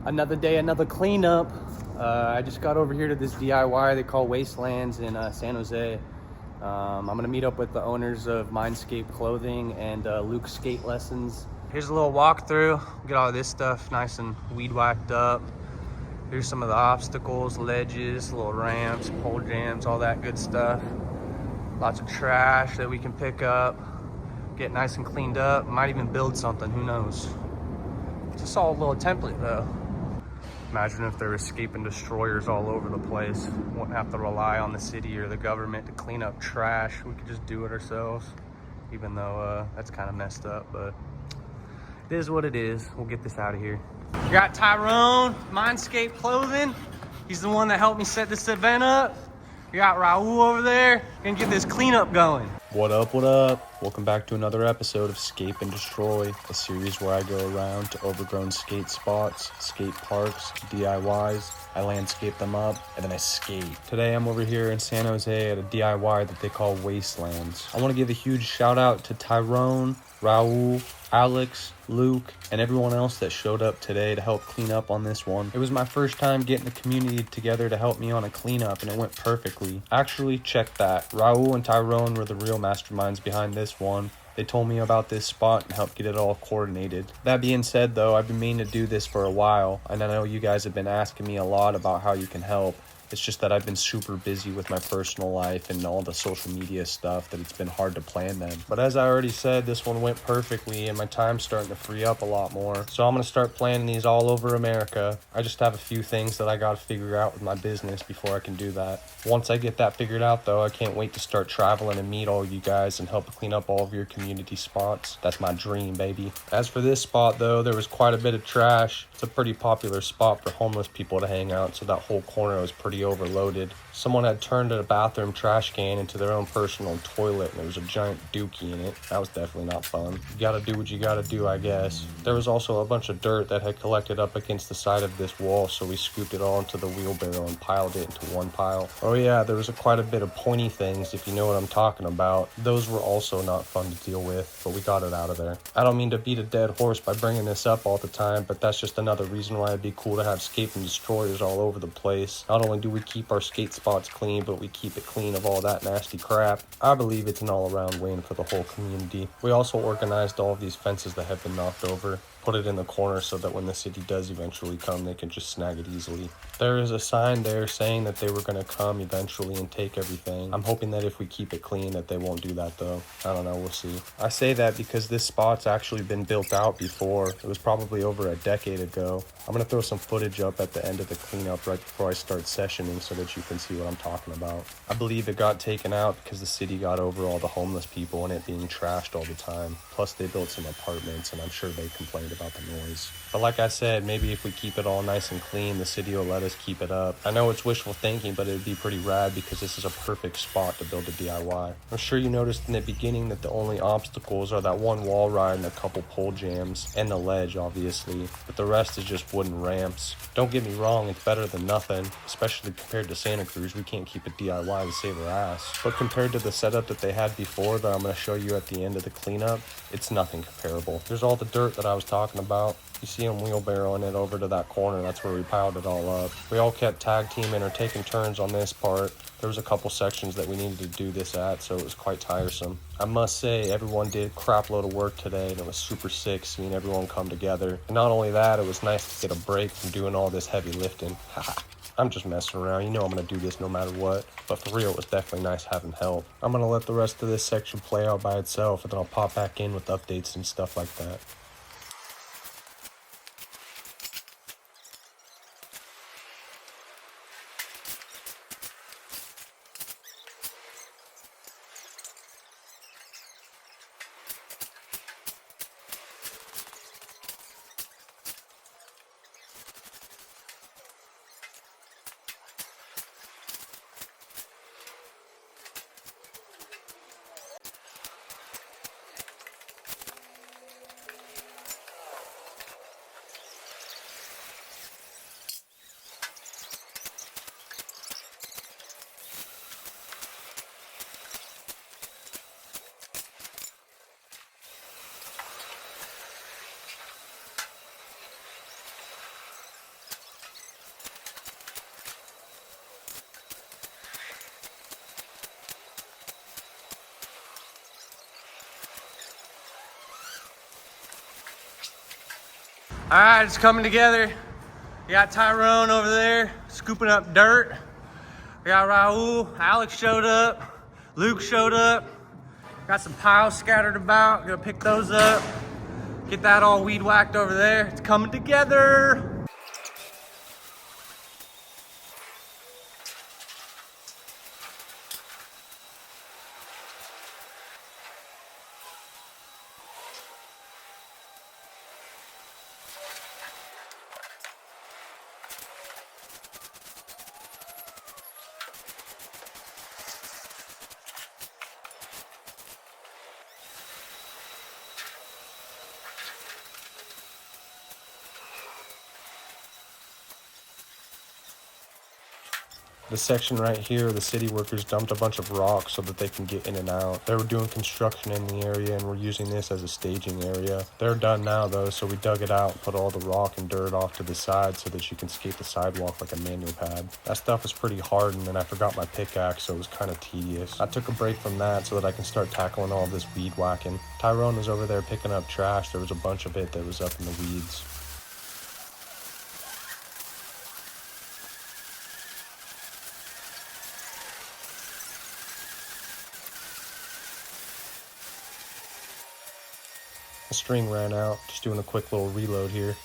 Another day, another cleanup. I just got over here to this DIY they call Wastelands in San Jose. I'm gonna meet up with the owners of Scape Clothing and Luke Skate Lessons. Here's a little walkthrough. Get all this stuff nice and weed whacked up. Here's some of the obstacles, ledges, little ramps, pole jams, all that good stuff. Lots of trash that we can pick up, get nice and cleaned up. Might even build something, who knows. It's just all a little template though. Imagine if there were escape and destroyers all over the place. Wouldn't have to rely on the city or the government to clean up trash. We could just do it ourselves, even though that's kind of messed up, but it is what it is. We'll get this out of here. We got Tyrone, Scape Clothing. He's the one that helped me set this event up. We got Raul over there. Gonna get this cleanup going. What up, what up? Welcome back to another episode of Scape and Destroy, a series where I go around to overgrown skate spots, skate parks, DIYs. I landscape them up, and then I skate. Today I'm over here in San Jose at a DIY that they call Wastelands. I want to give a huge shout out to Tyrone, Raul, Alex, Luke, and everyone else that showed up today to help clean up on this one. It was my first time getting the community together to help me on a cleanup, and it went perfectly. Actually, check that. Raul and Tyrone were the real masterminds behind this one. They told me about this spot and helped get it all coordinated. That being said though, I've been meaning to do this for a while, and I know you guys have been asking me a lot about how you can help. It's just that I've been super busy with my personal life and all the social media stuff that it's been hard to plan them. But as I already said, this one went perfectly and my time's starting to free up a lot more. So I'm going to start planning these all over America. I just have a few things that I got to figure out with my business before I can do that. Once I get that figured out though, I can't wait to start traveling and meet all you guys and help clean up all of your community spots. That's my dream, baby. As for this spot though, there was quite a bit of trash. It's a pretty popular spot for homeless people to hang out, so that whole corner was pretty overloaded. Someone had turned a bathroom trash can into their own personal toilet, and there was a giant dookie in it. That was definitely not fun. You gotta do what you gotta do, I guess. There was also a bunch of dirt that had collected up against the side of this wall, so we scooped it all into the wheelbarrow and piled it into one pile. Oh yeah, there was quite a bit of pointy things, if you know what I'm talking about. Those were also not fun to deal with, but we got it out of there. I don't mean to beat a dead horse by bringing this up all the time, but that's just another reason why it'd be cool to have escape and destroyers all over the place. Not only do we keep our skate spots clean, but we keep it clean of all that nasty crap. I believe it's an all-around win for the whole community. We also organized all of these fences that have been knocked over, put it in the corner so that when the city does eventually come, they can just snag it easily. There is a sign there saying that they were going to come eventually and take everything. I'm hoping that if we keep it clean that they won't do that though. I don't know, we'll see. I say that because this spot's actually been built out before. It was probably over a decade ago. I'm going to throw some footage up at the end of the cleanup right before I start sessioning so that you can see what I'm talking about. I believe it got taken out because the city got over all the homeless people and it being trashed all the time. Plus they built some apartments and I'm sure they complained about the noise. But like I said, maybe if we keep it all nice and clean, the city will let us keep it up. I know it's wishful thinking, but it would be pretty rad because this is a perfect spot to build a DIY. I'm sure you noticed in the beginning that the only obstacles are that one wall ride and a couple pole jams, and the ledge obviously, but the rest is just wooden ramps. Don't get me wrong, it's better than nothing, especially compared to Santa Cruz. We can't keep a DIY to save our ass. But compared to the setup that they had before that I'm going to show you at the end of the cleanup, it's nothing comparable. There's all the dirt that I was talking about. You see them wheelbarrowing it over to that corner. That's where we piled it all up. We all kept tag teaming or taking turns on this part. There was a couple sections that we needed to do this at, so it was quite tiresome. I must say, everyone did a crap load of work today, and it was super sick seeing everyone come together. And not only that, it was nice to get a break from doing all this heavy lifting. I'm just messing around. You know I'm going to do this no matter what. But for real, it was definitely nice having help. I'm going to let the rest of this section play out by itself, and then I'll pop back in with updates and stuff like that. All right, it's coming together. We got Tyrone over there scooping up dirt. We got Raul, Alex showed up, Luke showed up. Got some piles scattered about, gonna pick those up. Get that all weed whacked over there. It's coming together. The section right here, the city workers dumped a bunch of rocks so that they can get in and out. They were doing construction in the area and we're using this as a staging area. They're done now though, so we dug it out and put all the rock and dirt off to the side so that you can skate the sidewalk like a manual pad. That stuff was pretty hard and then I forgot my pickaxe, so it was kind of tedious. I took a break from that so that I can start tackling all this weed whacking. Tyrone was over there picking up trash. There was a bunch of it that was up in the weeds. The string ran out, just doing a quick little reload here.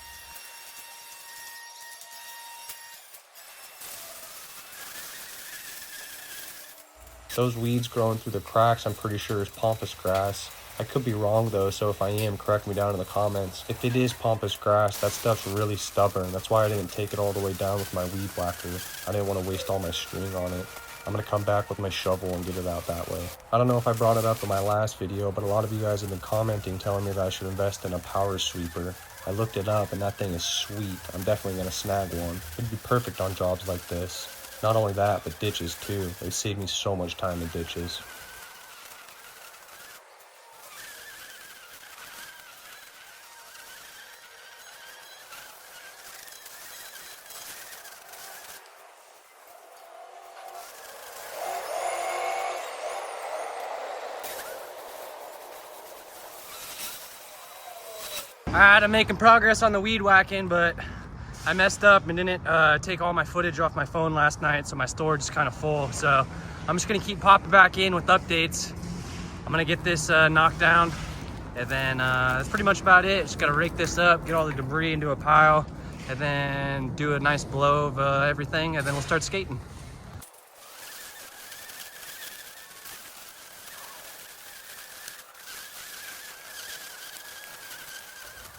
Those weeds growing through the cracks I'm pretty sure is pampas grass. I could be wrong though, so if I am, correct me down in the comments. If it is pampas grass, that stuff's really stubborn. That's why I didn't take it all the way down with my weed whacker. I didn't want to waste all my string on it. I'm going to come back with my shovel and get it out that way. I don't know if I brought it up in my last video, but a lot of you guys have been commenting telling me that I should invest in a power sweeper. I looked it up and that thing is sweet. I'm definitely going to snag one. It'd be perfect on jobs like this. Not only that, but ditches too. They save me so much time in ditches. All right, I'm making progress on the weed whacking, but I messed up and didn't take all my footage off my phone last night, so my storage is kind of full. So I'm just gonna keep popping back in with updates. I'm gonna get this knocked down, and then that's pretty much about it. Just gotta rake this up, get all the debris into a pile, and then do a nice blow of everything, and then we'll start skating.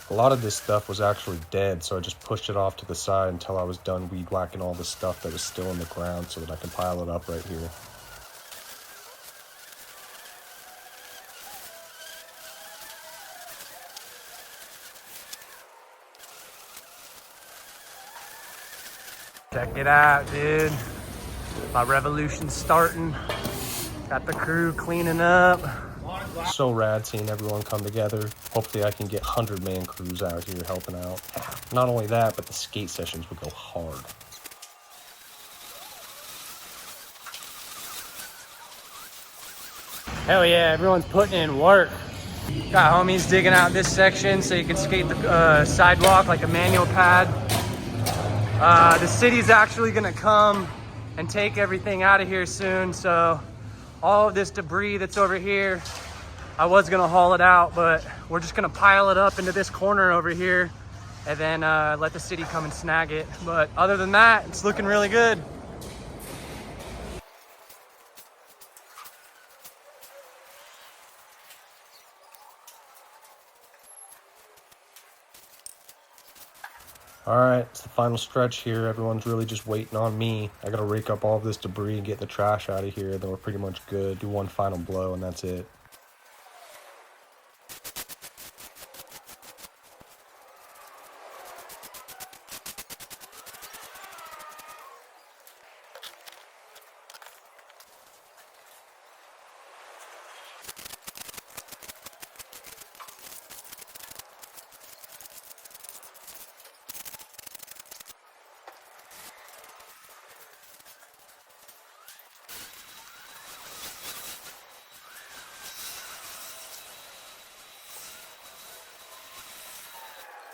A lot of this stuff was actually dead, so I just pushed it off to the side until I was done weed whacking all the stuff that was still in the ground so that I can pile it up right here. Check it out, dude. My revolution's starting. Got the crew cleaning up. So rad seeing everyone come together. Hopefully I can get 100-man crews out here helping out. Not only that, but the skate sessions would go hard. Hell yeah, everyone's putting in work. Got homies digging out this section so you can skate the sidewalk like a manual pad. The city's actually gonna come and take everything out of here soon, so all of this debris that's over here, I was gonna haul it out, but we're just gonna pile it up into this corner over here and then let the city come and snag it. But other than that, it's looking really good. Alright, it's the final stretch here. Everyone's really just waiting on me. I gotta rake up all of this debris and get the trash out of here, then we're pretty much good. Do one final blow and that's it.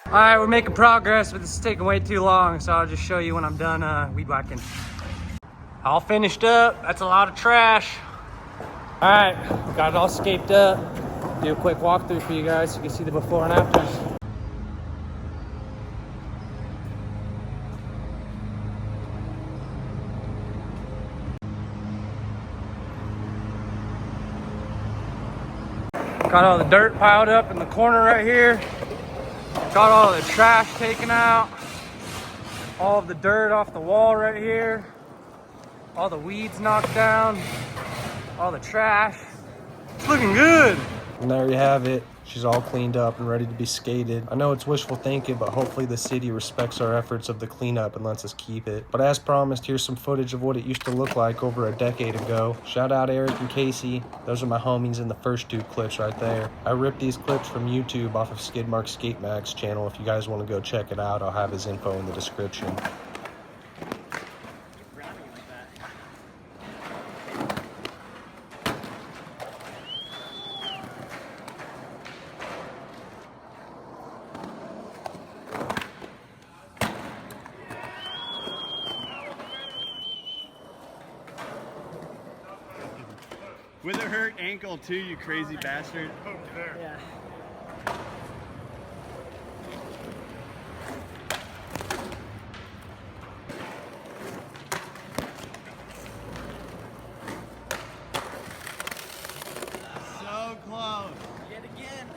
All right, we're making progress, but this is taking way too long, so I'll just show you when I'm done weed whacking. All finished up. That's a lot of trash. All right, got it all scaped up. Do a quick walkthrough for you guys so you can see the before and afters. Got all the dirt piled up in the corner right here. Got all the trash taken out. All of the dirt off the wall right here. All the weeds knocked down. All the trash. It's looking good. And there you have it. She's all cleaned up and ready to be skated. I know it's wishful thinking, but hopefully the city respects our efforts of the cleanup and lets us keep it. But as promised, here's some footage of what it used to look like over a decade ago. Shout out Eric and Casey. Those are my homies in the first two clips right there. I ripped these clips from YouTube off of Skidmark Skate Mag's channel. If you guys want to go check it out, I'll have his info in the description. With a hurt ankle too, you crazy bastard. Over there. Yeah. So close. Yet again.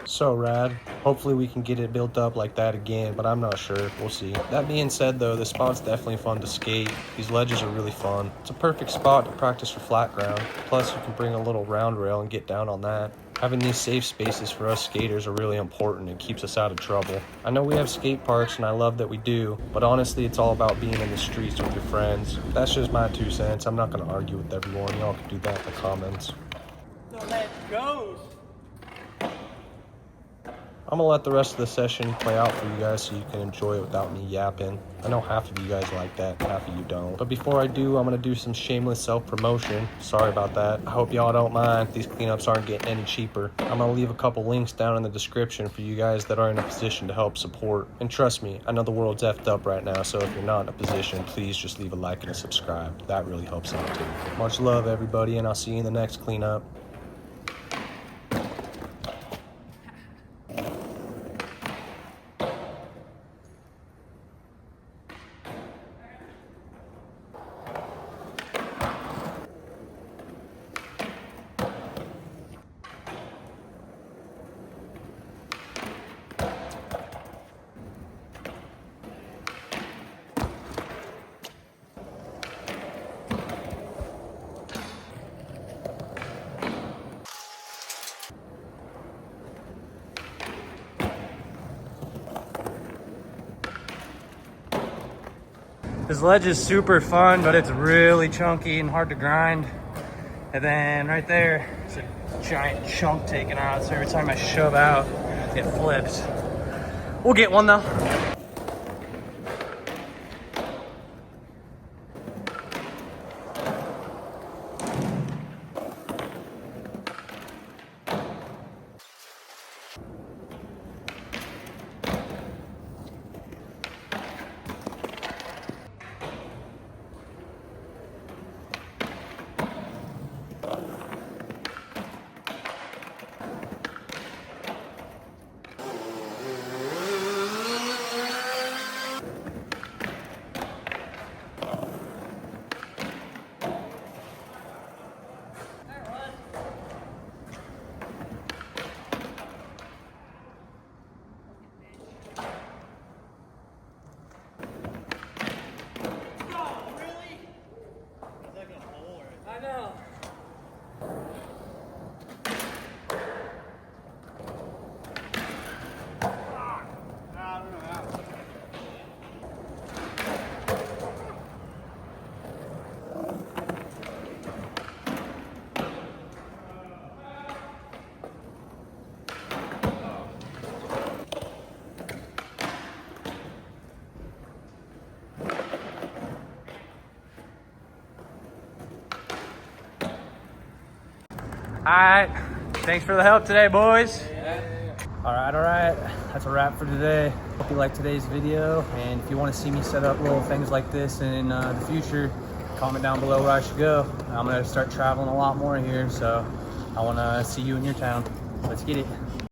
So rad. Hopefully we can get it built up like that again, but I'm not sure. We'll see. That being said though, this spot's definitely fun to skate. These ledges are really fun. It's a perfect spot to practice for flat ground. Plus you can bring a little round rail and get down on that. Having these safe spaces for us skaters are really important and keeps us out of trouble. I know we have skate parks and I love that we do, but honestly it's all about being in the streets with your friends. That's just my 2 cents. I'm not going to argue with everyone. Y'all can do that in the comments. So let's go. I'm gonna let the rest of the session play out for you guys so you can enjoy it without me yapping. I know half of you guys like that, half of you don't. But before I do, I'm gonna do some shameless self-promotion. Sorry about that. I hope y'all don't mind. These cleanups aren't getting any cheaper. I'm gonna leave a couple links down in the description for you guys that are in a position to help support. And trust me, I know the world's effed up right now, so if you're not in a position, please just leave a like and a subscribe. That really helps out too. Much love, everybody, and I'll see you in the next cleanup. This ledge is super fun, but it's really chunky and hard to grind. And then right there, it's a giant chunk taken out. So every time I shove out, it flips. We'll get one though. I know. right. Thanks for the help today, boys. All right. That's a wrap for today. Hope you liked today's video. And if you want to see me set up little things like this in the future, comment down below where I should go. I'm going to start traveling a lot more here, so I want to see you in your town. Let's get it.